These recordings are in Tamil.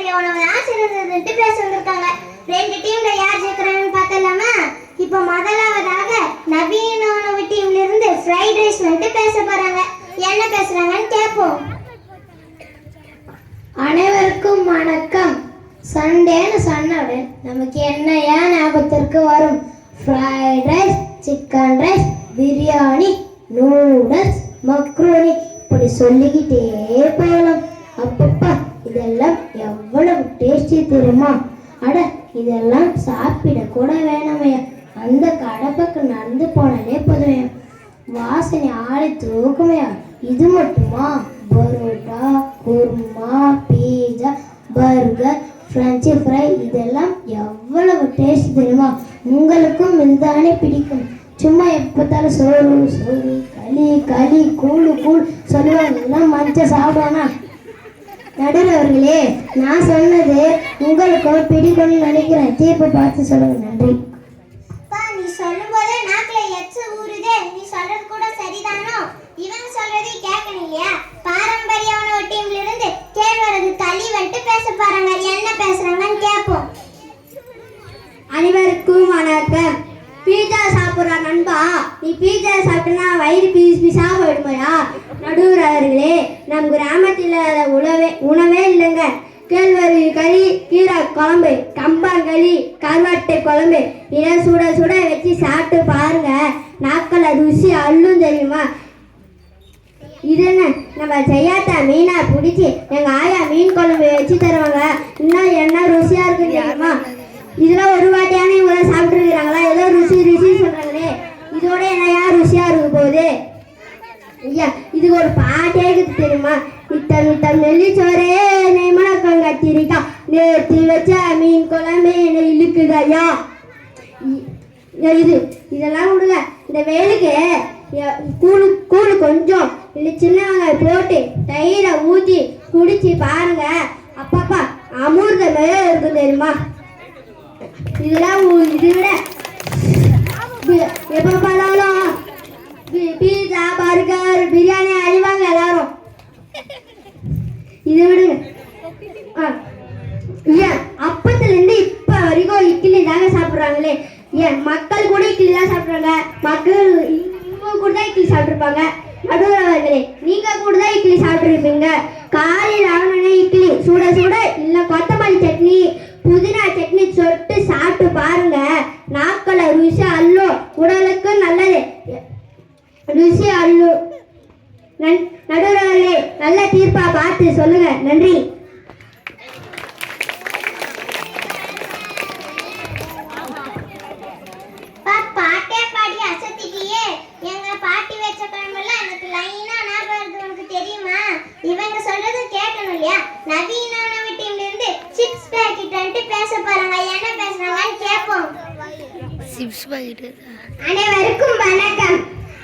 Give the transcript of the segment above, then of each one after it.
பாரம்பரிய உணவு தான் சிறந்ததுன்னு பேச வந்திருக்காங்க. ரெண்டு டீம்ல யார் ஜெயிக்கிறாங்கன்னு பார்த்தலாமா? இப்போ முதலாவதாக நவீன உணவு டீம்ல இருந்து ஃப்ரைட் ரைஸ் வந்து பேச போறாங்க. என்ன பேசுறாங்கன்னு கேட்போம். அனைவருக்கும் வணக்கம். சண்டேன்னு சொன்னவுடன் நமக்கு என்னையா ஞாபகத்திற்கு வரும்? Fried rice, chicken rice, biryani, noodles, macaroni, இப்படி சொல்லிக்கிட்டே போகலாம். அப்பப்பா, இதெல்லாம் எவ்வளவு டேஸ்டி தெரியுமா? அட, இதெல்லாம் சாப்பிட கூட வேணாமையா. அந்த கடை பக்கம் நடந்து போனாலே போதுமையா, வாசனை ஆளை தூக்குமையா. இது மட்டுமா? பரோட்டா, குருமா, பீஸா, பர்கர், ஃப்ரெஞ்சு ஃப்ரை, இதெல்லாம் எவ்வளவு டேஸ்ட் தெரியுமா? உங்களுக்கும் இதுதானே பிடிக்கும். சும்மா எப்போத்தாலும் சோறு சோறு, களி களி, கூழு கூழ் சொல்லுவாங்க. எல்லாம் மஞ்சள் சாப்பிடுவானா? நடுவர்களே, நான் சொன்னது உங்களுக்கும் பிடிக்கும்னு நினைக்கிறேன். தீர்ப்பு பார்த்து சொல்லுங்க. நன்றி. நீ சொல்லும் போதே நாக்குல எச்ச ஊறுதே. நீ சொல்றது கூட சரிதானோ? இவங்க சொல்றதை கேட்கணும் இல்லையா? பாரம்பரிய உணவு டீம்ல இருந்து கேழ்வரகு களி வந்துட்டு பேச போறாங்க. என்ன பேசுறாங்கன்னு கேட்போம். அனைவருக்கும் வணக்கம். பீஸா சாப்பிட்ற நண்பா, நீ பீஸா சாப்பிட்டனா வயிறு பீஸா போயிடுமையா? நடுவர் அவர்களே, நம் கிராமத்தில் உணவே இல்லைங்க. கேழ்வரகு களி, கீரை குழம்பு, கம்பங்களி, கருவாட்டை குழம்பு, இதை சுட சுட வச்சு சாப்பிட்டு பாருங்க. நாக்களை ருசி அள்ளும் தெரியுமா? இதுன்னு நம்ம செய்யாத மீனா பிடிச்சி எங்கள் ஆயா மீன் குழம்பு வச்சு தருவாங்க. இன்னும் என்ன ருசியாக இருக்குன்னு தெரியுமா? இதெல்லாம் ஒரு வாட்டியான இவங்க சாப்பிட்டுருக்கிறாங்களா? ஏதோ ருசி ருசி சொல்கிறாங்களே, இதோட என்னையா ருசியாக இருக்க போகுது? ஐயா, இதுக்கு ஒரு பாட்டே இருக்குது தெரியுமா? நித்தம் நித்தம் நெல்லிச்சோரே நெய்மணக்கம் கத்திரிக்கா, நேர்த்தி வச்ச மீன் குழம்பு என்னை இழுக்குது ஐயா. இதெல்லாம் விடுங்க. இந்த வேலுக்கு கூழு கொஞ்சம் இல்லை சின்ன வெங்காயம் போட்டு தயிரை ஊற்றி குடிச்சு பாருங்க. அப்பப்பா, அமிர்தமே இருக்கும் தெரியுமா? இதெல்லாம் இதை விட எப்போ பார்த்தாலும் பீஸா, பர்கர், பிரியாணி அழிவாங்க எல்லாரும். இதை விடுங்க. ஏன் அப்பத்துலேருந்து இப்போ வரைக்கும் இட்லி தாங்க சாப்பிட்றாங்களே? ஏன் மக்கள் கூட இட்லி தான் சாப்பிட்றாங்க. மக்கள் இவங்க கூட தான் இட்லி சாப்பிட்ருப்பாங்க. நடுவர்களே, நீங்கள் கூட தான் இட்லி சாப்பிட்ருப்பீங்க. காலையில் ஆகணுன்னே இட்லி சுட சுட இல்லை கொத்தமல்லி சட்னி, புதினா சட்னி சொட்டு சாப்பிட்டு பாருங்க. நாக்களை ருசி அள்ளும், உடலுக்கு நல்லது ருசி அள்ளும். நடுவர்களே, நல்ல தீர்ப்பா பார்த்து சொல்லுங்க. நன்றி. பாட்டே பாடி அசத்திட்டியே. எங்க பாட்டி வச்ச குழம்பெல்லாம் எனக்கு லைனா ஞாபகம் வருது. உனக்கு தெரியுமா? இவங்க சொல்றது கேட்கணும் இல்லையா? நவீன உணவு டீம்ல இருந்து சிப்ஸ் பாக்கெட் வந்துட்டு பேச போறாங்க. என்ன பேசுறாங்கன்னு கேட்போம். அனைவருக்கும் வணக்கம்.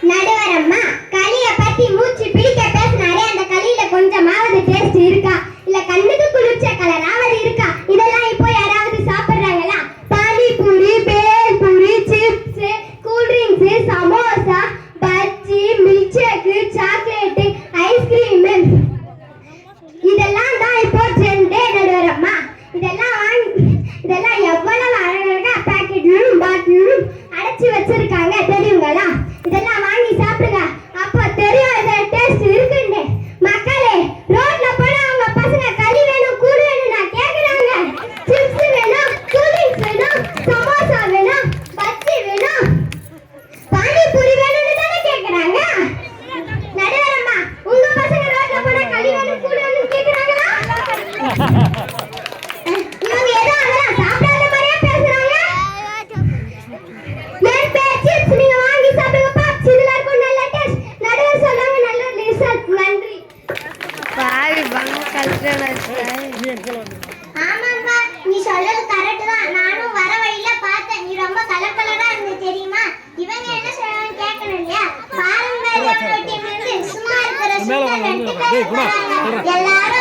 நடுவரம்மா, களியை பத்தி மூச்சு பிடிக்க பேசினாரே, அந்த களியில கொஞ்சமாவது டேஸ்ட் இருக்கா? இல்ல கண்ணுக்கு குளிர்ச்ச கலராவது இருக்கா? இதெல்லாம் இப்போ யாராவது சாப்பிடுறாங்களா? Pani puri, bhel puri, chips, cool drinks, samosa, bajji, milk shake, chocolate, ice cream, இதெல்லாம் தான் இப்போ ட்ரெண்டே. நடுவரம்மா, இதெல்லாம் எவ்வளவு அழகா பாக்கெட்லும் பாட்டிலும் அடைச்சி வச்சிருக்காங்க தெரியுங்களா? இதெல்லாம் வாங்கி சாப்பிடுங்க. அப்போ தெரியும் இதோட டேஸ்ட் இருக்குன்னு. மக்களே, ரோட்ல போனா அவங்க பசங்க களி வேணும், கூழ் வேணும் நான் கேக்குறாங்க. சிப்ஸ் வேணும், கூல்ட்ரிங்க்ஸ் வேணும், சமோசா வேணும், பஜ்ஜி வேணும், பானிபூரி வேணும்னு தானே கேக்குறாங்க. நடுவரம்மா, உங்க பசங்க ரோட்ல போனா களி வேணும், கூழ் வேணும்னு கேக்குறாங்களா? இவங்க ஏதோ அதெல்லாம் சாப்பிடாத மாதிரியே பேசுறாங்க. என் பேச்சு நீங்க வாங்கி சாப்பிடுங்க. பாக்ஸ் இதுல இருக்கும் நல்ல டேஸ்ட். நடுவர் சொல்றாங்க நல்ல ரிசல்ட். நன்றி. பாவி பங்க கல்ச்சரல் ஆமாப்பா, நீ சொல்றது கரெக்ட் தான். நானும் வர வழியில பார்த்தேன். நீ ரொம்ப கலர் கலரா இருந்து தெரியுமா? இவங்க என்ன சொல்றாங்கன்னு கேட்கணும் இல்லையா? பாரம்பரிய உணவு டீம்ல இருந்து சும்மா இருக்கிற எல்லாரும்